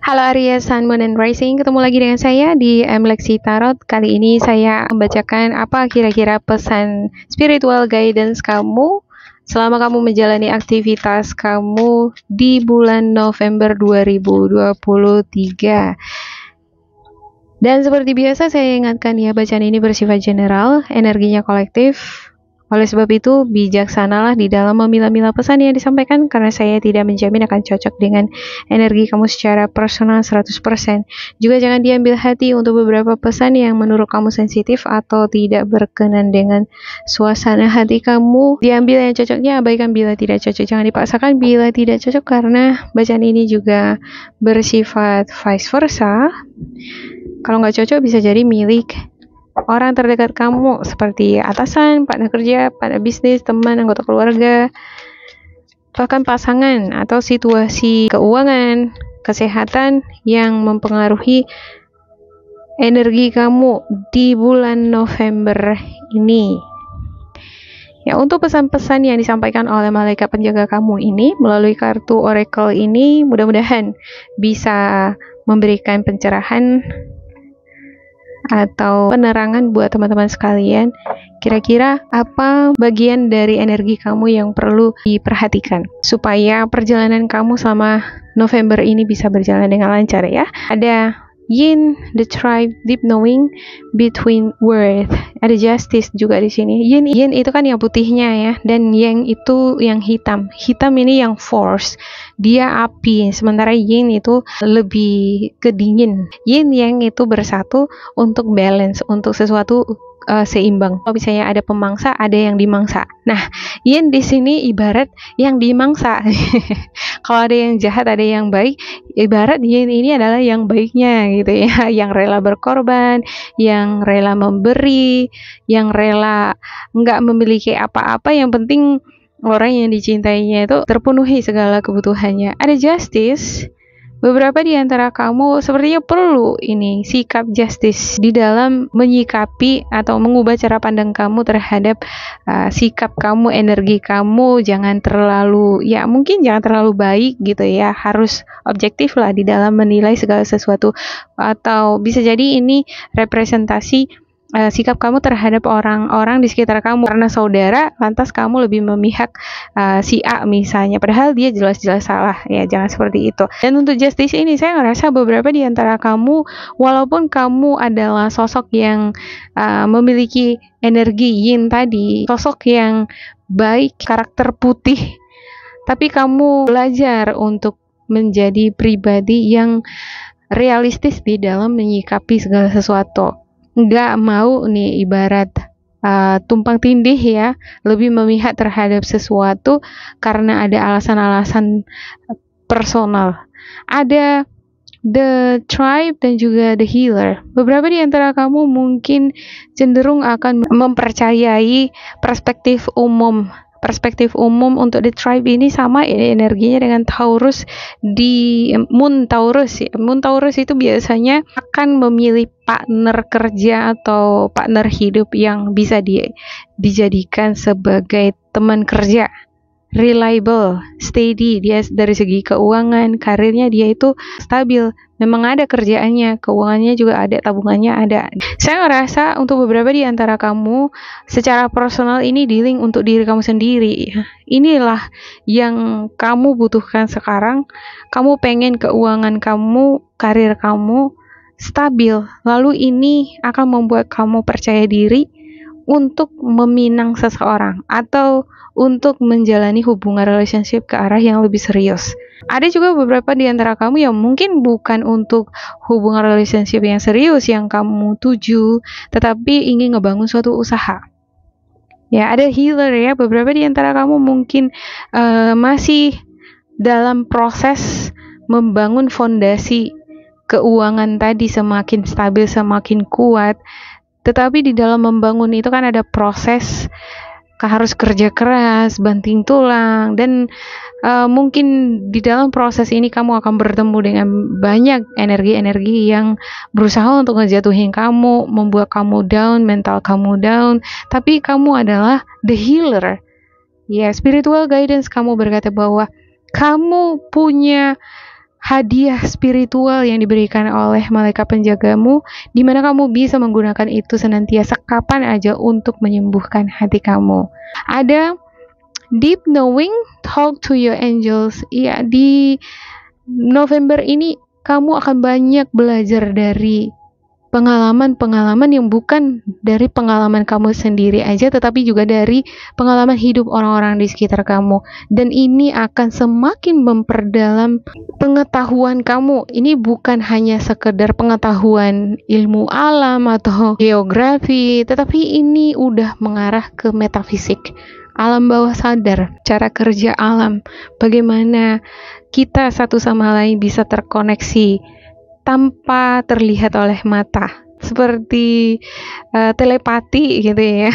Halo Aries, Sun, Moon, and Rising. Ketemu lagi dengan saya di Lexi Tarot. Kali ini saya membacakan apa kira-kira pesan spiritual guidance kamu selama kamu menjalani aktivitas kamu di bulan November 2023. Dan seperti biasa saya ingatkan ya, bacaan ini bersifat general, energinya kolektif. Oleh sebab itu, bijaksanalah di dalam memilah-milah pesan yang disampaikan karena saya tidak menjamin akan cocok dengan energi kamu secara personal 100%. Juga jangan diambil hati untuk beberapa pesan yang menurut kamu sensitif atau tidak berkenan dengan suasana hati kamu. Diambil yang cocoknya, abaikan bila tidak cocok. Jangan dipaksakan bila tidak cocok karena bacaan ini juga bersifat vice versa. Kalau nggak cocok bisa jadi milik orang terdekat kamu seperti atasan, partner kerja, partner bisnis, teman, anggota keluarga, bahkan pasangan atau situasi keuangan, kesehatan yang mempengaruhi energi kamu di bulan November ini. Ya, untuk pesan-pesan yang disampaikan oleh malaikat penjaga kamu ini melalui kartu oracle ini mudah-mudahan bisa memberikan pencerahan atau penerangan buat teman-teman sekalian. Kira-kira apa bagian dari energi kamu yang perlu diperhatikan supaya perjalanan kamu selama November ini bisa berjalan dengan lancar ya. Ada Yin, the tribe, deep knowing between worth. Ada justice juga di sini. Yin itu kan yang putihnya ya, dan Yang itu yang hitam. Hitam ini yang force. Dia api, sementara Yin itu lebih ke dingin. Yin Yang itu bersatu untuk balance, untuk sesuatu seimbang. Kalau misalnya ada pemangsa, ada yang dimangsa. Nah, Yin di sini ibarat yang dimangsa. Kalau ada yang jahat, ada yang baik, ibarat Yin ini adalah yang baiknya gitu ya, yang rela berkorban, yang rela memberi, yang rela nggak memiliki apa-apa, yang penting orang yang dicintainya itu terpenuhi segala kebutuhannya. Ada justice. Beberapa di antara kamu sepertinya perlu ini sikap justice di dalam menyikapi atau mengubah cara pandang kamu terhadap sikap kamu, energi kamu. Jangan terlalu, ya mungkin jangan terlalu baik gitu ya, harus objektif lah di dalam menilai segala sesuatu. Atau bisa jadi ini representasi sikap kamu terhadap orang-orang di sekitar kamu. Karena saudara, lantas kamu lebih memihak si A misalnya, padahal dia jelas-jelas salah. Ya, jangan seperti itu. Dan untuk justice ini, saya ngerasa beberapa di antara kamu, walaupun kamu adalah sosok yang memiliki energi yin tadi, sosok yang baik, karakter putih, tapi kamu belajar untuk menjadi pribadi yang realistis di dalam menyikapi segala sesuatu. Nggak mau nih ibarat tumpang tindih ya, lebih memihak terhadap sesuatu karena ada alasan-alasan personal. Ada the tribe dan juga the healer. Beberapa di antara kamu mungkin cenderung akan mempercayai perspektif umum. Perspektif umum untuk the tribe ini sama energinya dengan Taurus di Moon Taurus. Moon Taurus itu biasanya akan memilih partner kerja atau partner hidup yang bisa dijadikan sebagai teman kerja. Reliable, steady, dia dari segi keuangan, karirnya dia itu stabil, memang ada kerjaannya, keuangannya juga ada, tabungannya ada. Saya ngerasa untuk beberapa di antara kamu, secara personal ini dealing untuk diri kamu sendiri. Inilah yang kamu butuhkan sekarang. Kamu pengen keuangan kamu, karir kamu stabil, lalu ini akan membuat kamu percaya diri untuk meminang seseorang atau untuk menjalani hubungan relationship ke arah yang lebih serius. Ada juga beberapa di antara kamu yang mungkin bukan untuk hubungan relationship yang serius yang kamu tuju, tetapi ingin ngebangun suatu usaha. Ya, ada healer ya. Beberapa di antara kamu mungkin masih dalam proses membangun fondasi keuangan tadi semakin stabil, semakin kuat. Tetapi di dalam membangun itu kan ada proses, harus kerja keras, banting tulang, dan mungkin di dalam proses ini kamu akan bertemu dengan banyak energi-energi yang berusaha untuk ngejatuhin kamu, membuat kamu down, mental kamu down, tapi kamu adalah the healer. Ya, spiritual guidance kamu berkata bahwa kamu punya hadiah spiritual yang diberikan oleh malaikat penjagamu, di mana kamu bisa menggunakan itu senantiasa kapan aja untuk menyembuhkan hati kamu. Ada deep knowing, talk to your angels. Ya, di November ini kamu akan banyak belajar dari pengalaman-pengalaman yang bukan dari pengalaman kamu sendiri aja, tetapi juga dari pengalaman hidup orang-orang di sekitar kamu. Dan ini akan semakin memperdalam pengetahuan kamu. Ini bukan hanya sekedar pengetahuan ilmu alam atau geografi, tetapi ini udah mengarah ke metafisik, alam bawah sadar, cara kerja alam, bagaimana kita satu sama lain bisa terkoneksi tanpa terlihat oleh mata, seperti telepati gitu ya.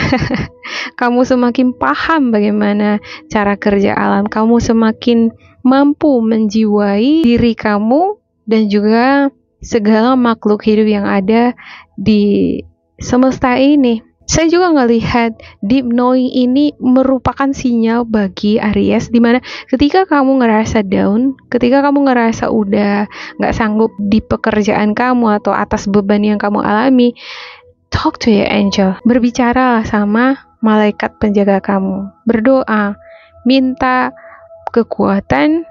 Kamu semakin paham bagaimana cara kerja alam, kamu semakin mampu menjiwai diri kamu dan juga segala makhluk hidup yang ada di semesta ini. Saya juga ngelihat deep knowing ini merupakan sinyal bagi Aries, dimana ketika kamu ngerasa down, ketika kamu ngerasa udah gak sanggup di pekerjaan kamu atau atas beban yang kamu alami, talk to your angel. Berbicaralah sama malaikat penjaga kamu. Berdoa, minta kekuatan,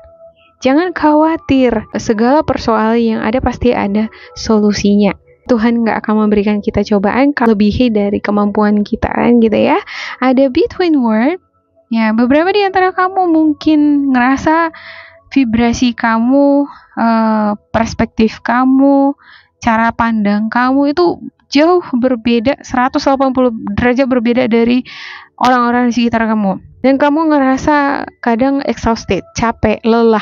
jangan khawatir. Segala persoalan yang ada pasti ada solusinya. Tuhan gak akan memberikan kita cobaan kalau lebih dari kemampuan kita kan gitu ya. Ada between word. Ya, beberapa di antara kamu mungkin ngerasa vibrasi kamu, perspektif kamu, cara pandang kamu itu jauh berbeda, 180 derajat berbeda dari orang-orang di sekitar kamu. Dan kamu ngerasa kadang exhausted, capek, lelah.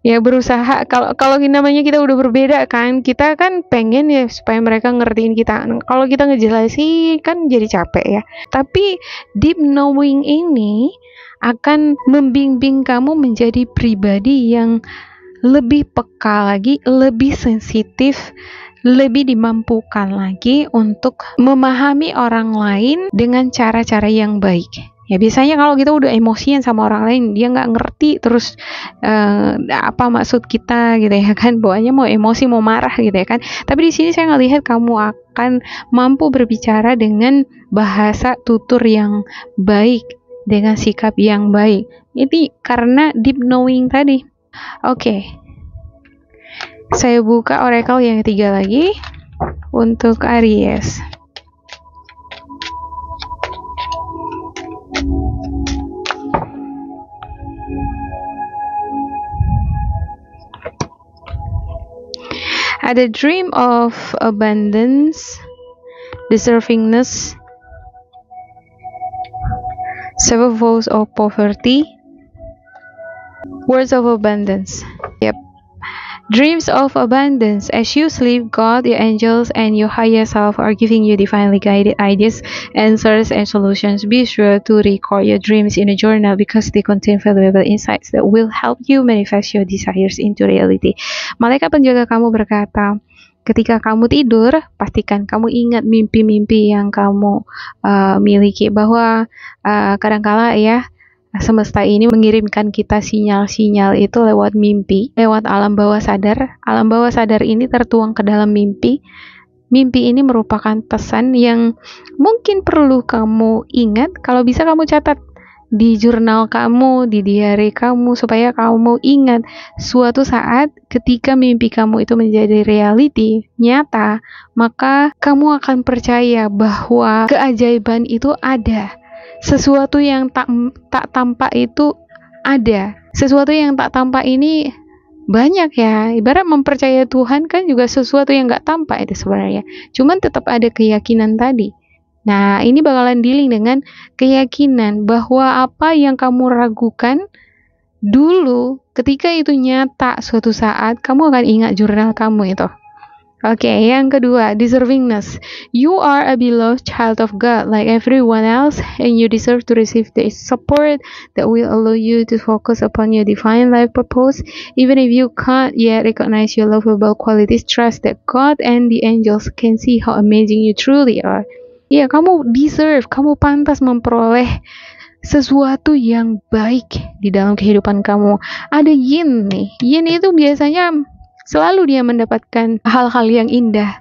Ya berusaha, kalau namanya kita udah berbeda kan, kita kan pengen ya supaya mereka ngertiin kita. Kalau kita ngejelasin kan jadi capek ya. Tapi deep knowing ini akan membimbing kamu menjadi pribadi yang lebih peka lagi, lebih sensitif, lebih dimampukan lagi untuk memahami orang lain dengan cara-cara yang baik. Ya biasanya kalau kita udah emosian sama orang lain, dia nggak ngerti terus apa maksud kita gitu ya kan, bawaannya mau emosi, mau marah gitu ya kan. Tapi di sini saya ngelihat kamu akan mampu berbicara dengan bahasa tutur yang baik, dengan sikap yang baik. Ini karena deep knowing tadi. Oke. Saya buka oracle yang ketiga lagi untuk Aries. Ada dream of abundance, deservingness, seven vows of poverty, words of abundance. Yep. Dreams of abundance. As you sleep, God, your angels, and your higher self are giving you divinely guided ideas, answers, and solutions. Be sure to record your dreams in a journal because they contain valuable insights that will help you manifest your desires into reality. Malaikat penjaga kamu berkata, ketika kamu tidur, pastikan kamu ingat mimpi-mimpi yang kamu miliki, bahwa kadangkala ya, semesta ini mengirimkan kita sinyal-sinyal itu lewat mimpi, lewat alam bawah sadar. Alam bawah sadar ini tertuang ke dalam mimpi. Mimpi ini merupakan pesan yang mungkin perlu kamu ingat. Kalau bisa kamu catat di jurnal kamu, di diary kamu, supaya kamu ingat suatu saat ketika mimpi kamu itu menjadi reality, nyata, maka kamu akan percaya bahwa keajaiban itu ada. Sesuatu yang tak tampak itu ada. Sesuatu yang tak tampak ini banyak ya. Ibarat mempercayai Tuhan kan juga sesuatu yang gak tampak itu sebenarnya. Cuman tetap ada keyakinan tadi. Nah, ini bakalan dealing dengan keyakinan bahwa apa yang kamu ragukan dulu, ketika itu nyata suatu saat, kamu akan ingat jurnal kamu itu. Oke, yang kedua, deservingness. You are a beloved child of God like everyone else, and you deserve to receive the support that will allow you to focus upon your divine life purpose. Even if you can't yet recognize your lovable qualities, trust that God and the angels can see how amazing you truly are. Ya, kamu deserve, kamu pantas memperoleh sesuatu yang baik di dalam kehidupan kamu. Ada yin nih. Yin itu biasanya selalu dia mendapatkan hal-hal yang indah,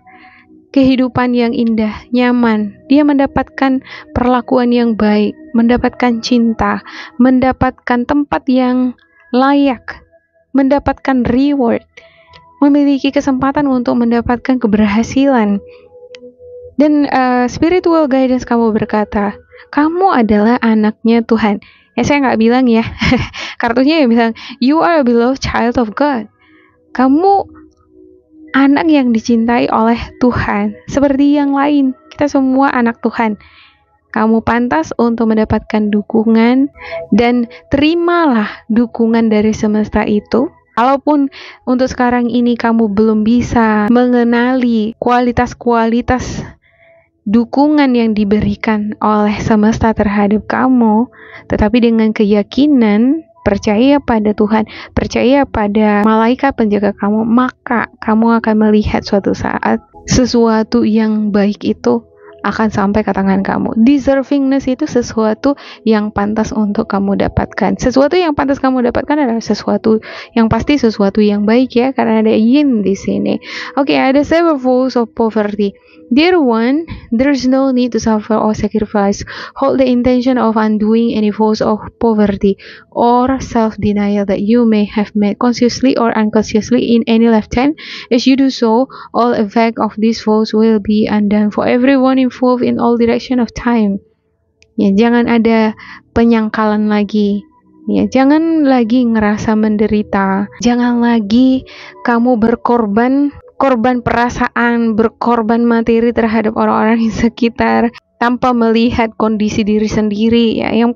kehidupan yang indah, nyaman. Dia mendapatkan perlakuan yang baik, mendapatkan cinta, mendapatkan tempat yang layak, mendapatkan reward, memiliki kesempatan untuk mendapatkan keberhasilan. Dan spiritual guidance kamu berkata, kamu adalah anaknya Tuhan. Saya nggak bilang ya, kartunya yang bilang, you are a beloved child of God. Kamu anak yang dicintai oleh Tuhan, seperti yang lain. Kita semua anak Tuhan. Kamu pantas untuk mendapatkan dukungan, dan terimalah dukungan dari semesta itu. Kalaupun untuk sekarang ini kamu belum bisa mengenali kualitas-kualitas dukungan yang diberikan oleh semesta terhadap kamu, tetapi dengan keyakinan, percaya pada Tuhan, percaya pada malaikat penjaga kamu, maka kamu akan melihat suatu saat sesuatu yang baik itu akan sampai ke tangan kamu. Deservingness itu sesuatu yang pantas untuk kamu dapatkan. Sesuatu yang pantas kamu dapatkan adalah sesuatu yang pasti, sesuatu yang baik ya, karena ada yin di sini. Oke, ada seven forms of poverty. Dear one, there is no need to suffer or sacrifice. Hold the intention of undoing any force of poverty or self-denial that you may have made consciously or unconsciously in any lifetime. As you do so, all effect of this force will be undone for everyone involved in all direction of time. Ya, jangan ada penyangkalan lagi. Ya, jangan lagi ngerasa menderita. Jangan lagi kamu berkorban perasaan, berkorban materi terhadap orang-orang di sekitar tanpa melihat kondisi diri sendiri. Ya, yang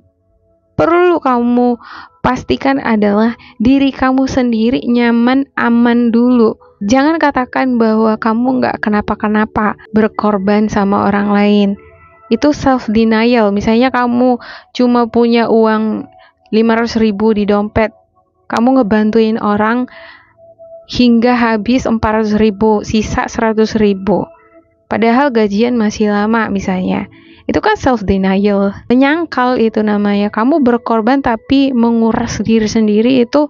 perlu kamu pastikan adalah diri kamu sendiri nyaman, aman dulu. Jangan katakan bahwa kamu nggak kenapa-kenapa berkorban sama orang lain. Itu self-denial. Misalnya kamu cuma punya uang 500.000 di dompet, kamu ngebantuin orang hingga habis 400.000, sisa 100.000. Padahal gajian masih lama misalnya. Itu kan self-denial. Menyangkal itu namanya. Kamu berkorban tapi menguras diri sendiri, itu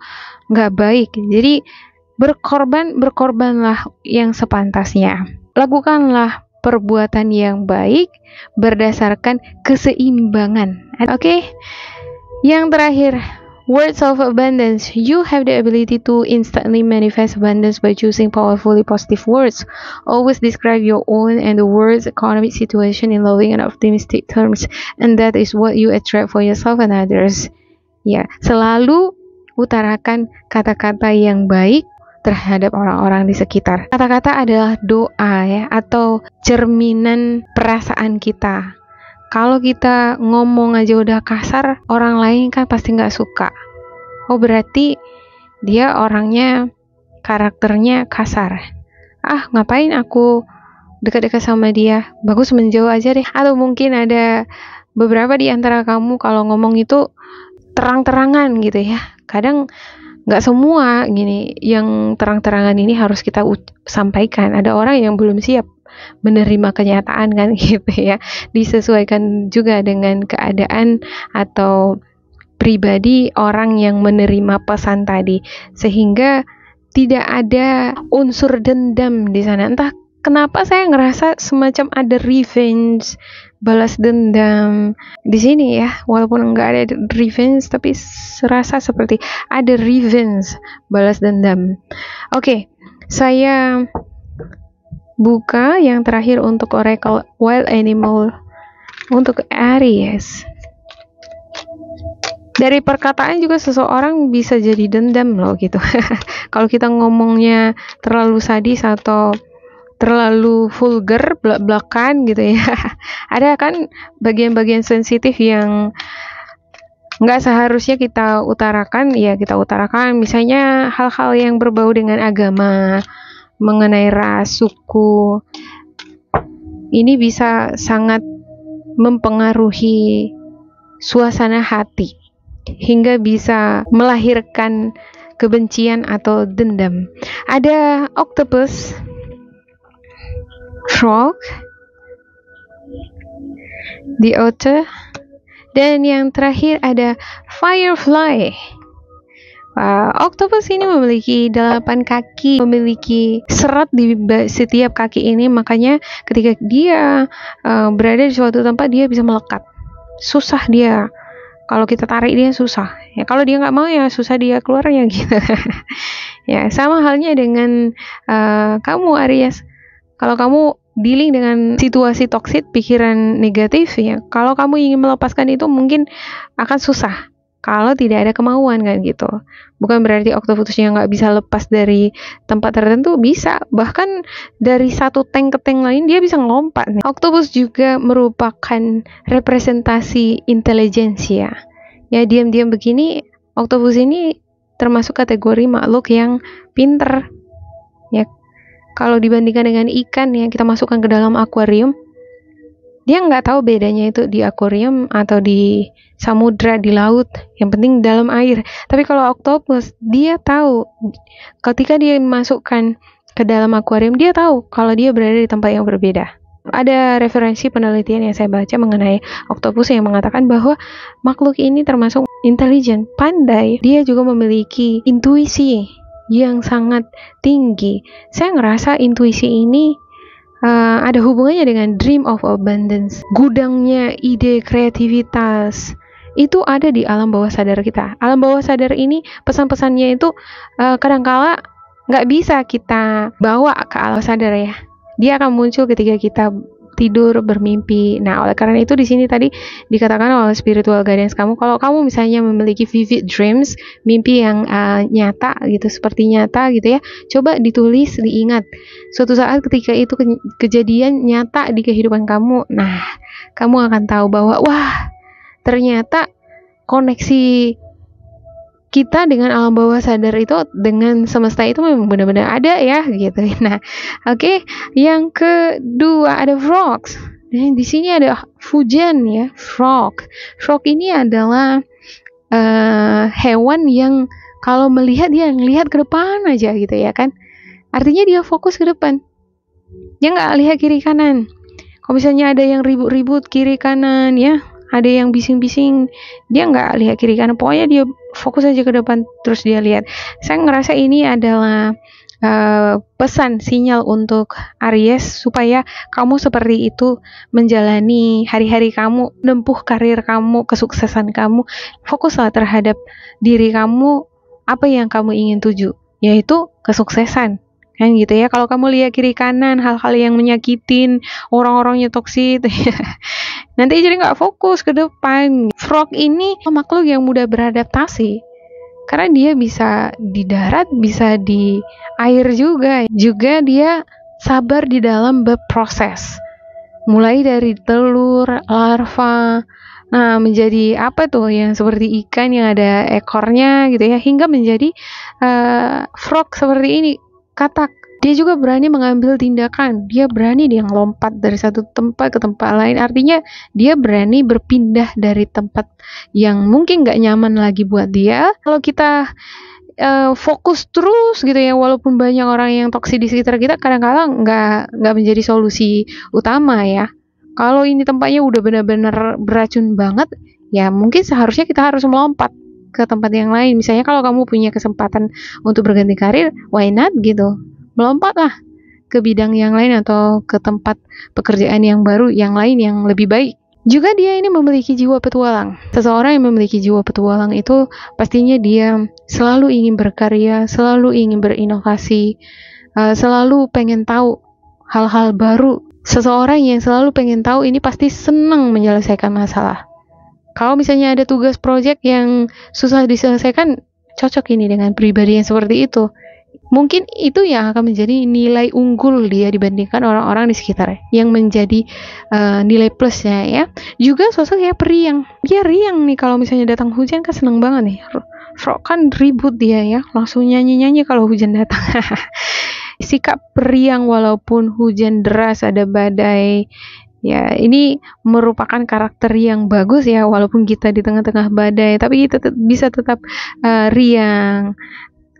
nggak baik. Jadi berkorbanlah yang sepantasnya. Lakukanlah perbuatan yang baik berdasarkan keseimbangan. Oke? Yang terakhir, words of abundance. You have the ability to instantly manifest abundance by choosing powerfully positive words. Always describe your own and the world's economic situation in loving and optimistic terms, and that is what you attract for yourself and others. Ya, selalu utarakan kata-kata yang baik terhadap orang-orang di sekitar. Kata-kata adalah doa ya, atau cerminan perasaan kita. Kalau kita ngomong aja udah kasar, orang lain kan pasti nggak suka. Oh, berarti dia orangnya, karakternya kasar. Ah, ngapain aku dekat-dekat sama dia? Bagus menjauh aja deh. Atau mungkin ada beberapa di antara kamu kalau ngomong itu terang-terangan gitu ya. Kadang nggak semua gini yang terang-terangan ini harus kita sampaikan. Ada orang yang belum siap menerima kenyataan kan gitu ya. Disesuaikan juga dengan keadaan atau pribadi orang yang menerima pesan tadi, sehingga tidak ada unsur dendam di sana. Entah kenapa saya ngerasa semacam ada revenge, balas dendam di sini ya. Walaupun nggak ada revenge, tapi serasa seperti ada revenge, balas dendam. Oke, saya buka yang terakhir untuk Oracle Wild Animal untuk Aries. Dari perkataan juga seseorang bisa jadi dendam loh gitu. Kalau kita ngomongnya terlalu sadis atau terlalu vulgar, belak-belakan gitu ya. Ada kan bagian-bagian sensitif yang nggak seharusnya kita utarakan, ya kita utarakan. Misalnya hal-hal yang berbau dengan agama, mengenai ras, suku, ini bisa sangat mempengaruhi suasana hati hingga bisa melahirkan kebencian atau dendam. Ada octopus, frog, the otter, Dan yang terakhir ada firefly. Octopus ini memiliki 8 kaki, memiliki serat di setiap kaki ini, makanya ketika dia berada di suatu tempat dia bisa melekat. Susah dia, kalau kita tarik dia susah. Ya kalau dia nggak mau ya susah dia keluarnya gitu. Ya sama halnya dengan kamu Aries. Kalau kamu dealing dengan situasi toksik, pikiran negatif ya, kalau kamu ingin melepaskan itu mungkin akan susah kalau tidak ada kemauan kan gitu. Bukan berarti Octopusnya nggak bisa lepas dari tempat tertentu, bisa. Bahkan dari satu tank ke tank lain dia bisa ngelompat nih. Octopus juga merupakan representasi intelijensia. Ya diam-diam begini, Octopus ini termasuk kategori makhluk yang pinter. Ya kalau dibandingkan dengan ikan yang kita masukkan ke dalam akuarium, dia nggak tahu bedanya itu di akuarium atau di samudra, di laut, yang penting dalam air. Tapi kalau octopus, dia tahu ketika dia masukkan ke dalam akuarium, dia tahu kalau dia berada di tempat yang berbeda. Ada referensi penelitian yang saya baca mengenai octopus yang mengatakan bahwa makhluk ini termasuk intelijen, pandai. Dia juga memiliki intuisi yang sangat tinggi. Saya ngerasa intuisi ini ada hubungannya dengan dream of abundance. Gudangnya ide kreativitas itu ada di alam bawah sadar kita. Alam bawah sadar ini pesan-pesannya itu kadangkala nggak bisa kita bawa ke alam sadar ya. Dia akan muncul ketika kita tidur bermimpi. Nah, oleh karena itu di sini tadi dikatakan oleh spiritual guidance kamu, kalau kamu misalnya memiliki vivid dreams, mimpi yang nyata gitu, seperti nyata gitu ya, coba ditulis, diingat. Suatu saat ketika itu kejadian nyata di kehidupan kamu, nah, kamu akan tahu bahwa wah, ternyata koneksi kita dengan alam bawah sadar itu, dengan semesta itu memang benar-benar ada ya gitu. Nah, oke. Yang kedua ada frogs. Nah, di sini ada hujan ya, frog. Frog ini adalah hewan yang kalau melihat dia ngelihat ke depan aja gitu ya kan. Artinya dia fokus ke depan. Dia nggak lihat kiri kanan. Kalau misalnya ada yang ribut-ribut kiri kanan ya, ada yang bising-bising, dia nggak lihat kiri kanan, pokoknya dia fokus aja ke depan terus dia lihat. Saya ngerasa ini adalah pesan, sinyal untuk Aries supaya kamu seperti itu menjalani hari-hari kamu, menempuh karir kamu, kesuksesan kamu. Fokuslah terhadap diri kamu, apa yang kamu ingin tuju, yaitu kesuksesan. Kan gitu ya. Kalau kamu lihat kiri kanan hal-hal yang menyakitin, orang-orangnya toksik nanti jadi nggak fokus ke depan. Frog ini makhluk yang mudah beradaptasi karena dia bisa di darat, bisa di air juga dia sabar di dalam berproses, mulai dari telur, larva, nah menjadi apa tuh yang seperti ikan yang ada ekornya gitu ya, hingga menjadi frog seperti ini, katak. Dia juga berani mengambil tindakan. Dia berani dia ngelompat dari satu tempat ke tempat lain. Artinya dia berani berpindah dari tempat yang mungkin nggak nyaman lagi buat dia. Kalau kita fokus terus gitu ya, walaupun banyak orang yang toksik di sekitar kita, kadang-kadang nggak menjadi solusi utama ya. Kalau ini tempatnya udah benar-benar beracun banget, ya mungkin seharusnya kita harus melompat ke tempat yang lain. Misalnya kalau kamu punya kesempatan untuk berganti karir, why not gitu. Melompatlah ke bidang yang lain atau ke tempat pekerjaan yang baru, yang lain yang lebih baik. Juga dia ini memiliki jiwa petualang. Seseorang yang memiliki jiwa petualang itu pastinya dia selalu ingin berkarya, selalu ingin berinovasi, selalu pengen tahu hal-hal baru. Seseorang yang selalu pengen tahu ini pasti senang menyelesaikan masalah. Kalau misalnya ada tugas proyek yang susah diselesaikan, cocok ini dengan pribadi yang seperti itu. Mungkin itu yang akan menjadi nilai unggul dia dibandingkan orang-orang di sekitar, yang menjadi nilai plusnya ya. Juga sosok ya periang. Dia riang nih kalau misalnya datang hujan, kan seneng banget nih. Frog kan ribut dia ya, langsung nyanyi-nyanyi kalau hujan datang. Sikap periang walaupun hujan deras, ada badai. Ya, ini merupakan karakter yang bagus ya, walaupun kita di tengah-tengah badai, tapi kita bisa tetap riang.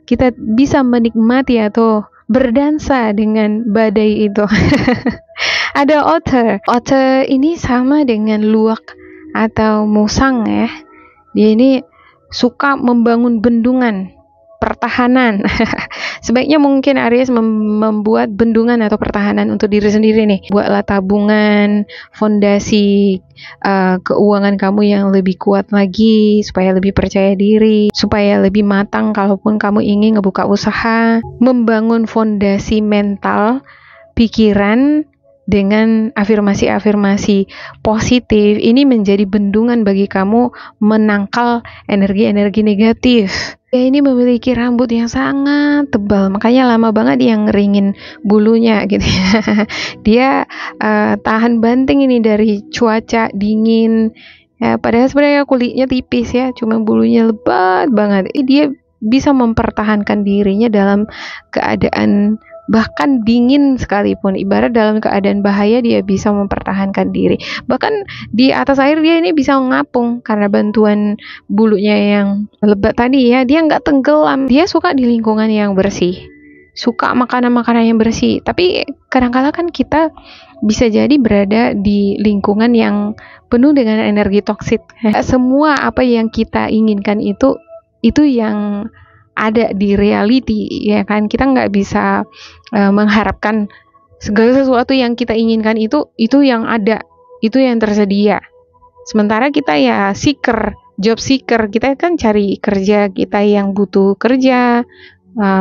Kita bisa menikmati atau berdansa dengan badai itu. Ada otter. Otter ini sama dengan luwak atau musang ya. Dia ini suka membangun bendungan pertahanan. Sebaiknya mungkin Aries membuat bendungan atau pertahanan untuk diri sendiri nih. Buatlah tabungan, fondasi keuangan kamu yang lebih kuat lagi, supaya lebih percaya diri, supaya lebih matang kalaupun kamu ingin ngebuka usaha. Membangun fondasi mental, pikiran, dengan afirmasi-afirmasi positif ini menjadi bendungan bagi kamu menangkal energi-energi negatif. Dia ini memiliki rambut yang sangat tebal, makanya lama banget dia ngeringin bulunya gitu ya. Dia tahan banting ini dari cuaca dingin ya, padahal sebenarnya kulitnya tipis ya, cuma bulunya lebat banget. Dia bisa mempertahankan dirinya dalam keadaan bahkan dingin sekalipun. Ibarat dalam keadaan bahaya dia bisa mempertahankan diri. Bahkan di atas air dia ini bisa ngapung karena bantuan bulunya yang lebat tadi ya. Dia nggak tenggelam. Dia suka di lingkungan yang bersih, suka makanan-makanan yang bersih. Tapi kadang-kala kan kita bisa jadi berada di lingkungan yang penuh dengan energi toksik. Semua apa yang kita inginkan itu yang ada di reality ya kan. Kita nggak bisa mengharapkan segala sesuatu yang kita inginkan itu yang ada, itu yang tersedia. Sementara kita ya seeker, job seeker, kita kan cari kerja, kita yang butuh kerja,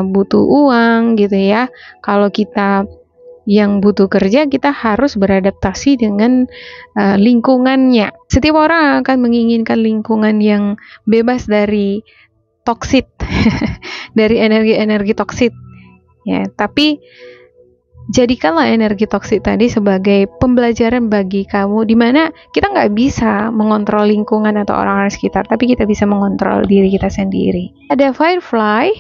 butuh uang gitu ya. Kalau kita yang butuh kerja, kita harus beradaptasi dengan lingkungannya. Setiap orang akan menginginkan lingkungan yang bebas dari toksit, dari energi-energi toksit ya. Tapi jadikanlah energi toksit tadi sebagai pembelajaran bagi kamu, dimana kita nggak bisa mengontrol lingkungan atau orang-orang sekitar, tapi kita bisa mengontrol diri kita sendiri. Ada firefly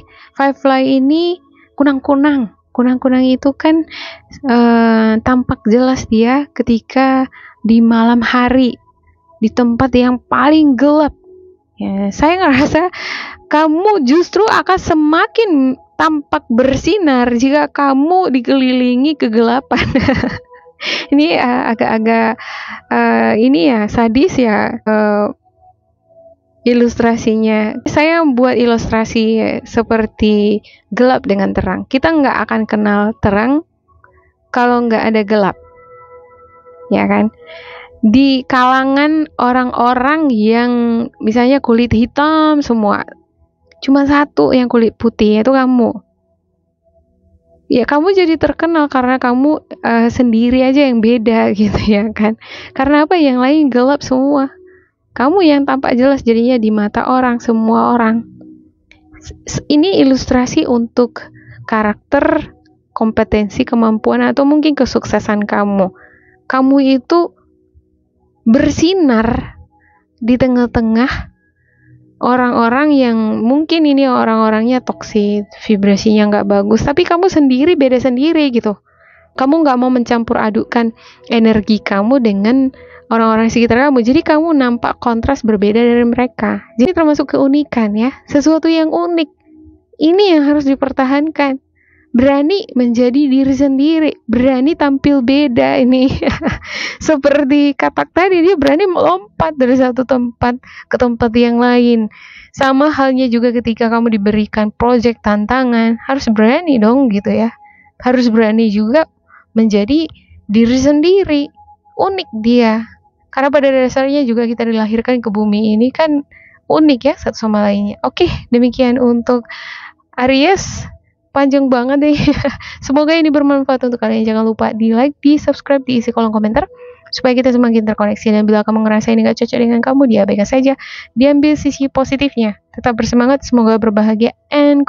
ini kunang-kunang itu kan tampak jelas dia ketika di malam hari di tempat yang paling gelap ya. Saya ngerasa kamu justru akan semakin tampak bersinar jika kamu dikelilingi kegelapan. Ini agak-agak ini ya, sadis ya ilustrasinya. Saya membuat ilustrasi seperti gelap dengan terang. Kita nggak akan kenal terang kalau nggak ada gelap, ya kan? Di kalangan orang-orang yang misalnya kulit hitam semua, cuma satu yang kulit putih, yaitu kamu. Ya kamu jadi terkenal karena kamu sendiri aja yang beda gitu ya kan. Karena apa? Yang lain gelap semua. Kamu yang tampak jelas jadinya di mata orang, semua orang. Ini ilustrasi untuk karakter, kompetensi, kemampuan, atau mungkin kesuksesan kamu. Kamu itu bersinar di tengah-tengah orang-orang yang mungkin ini orang-orangnya toksik, vibrasinya nggak bagus, tapi kamu sendiri beda sendiri gitu. Kamu nggak mau mencampur adukan energi kamu dengan orang-orang sekitar kamu, jadi kamu nampak kontras berbeda dari mereka. Jadi termasuk keunikan ya, sesuatu yang unik. Ini yang harus dipertahankan. Berani menjadi diri sendiri, berani tampil beda ini. Seperti katak tadi, dia berani melompat dari satu tempat ke tempat yang lain. Sama halnya juga ketika kamu diberikan proyek tantangan, harus berani dong gitu ya. Harus berani juga menjadi diri sendiri. Unik dia. Karena pada dasarnya juga kita dilahirkan ke bumi ini kan unik ya satu sama lainnya. Oke, demikian untuk Aries. Panjang banget deh. Semoga ini bermanfaat untuk kalian. Jangan lupa di like, di subscribe, diisi kolom komentar supaya kita semakin terkoneksi. Dan bila kamu ngerasa ini gak cocok dengan kamu, diabaikan saja. Diambil sisi positifnya. Tetap bersemangat, semoga berbahagia and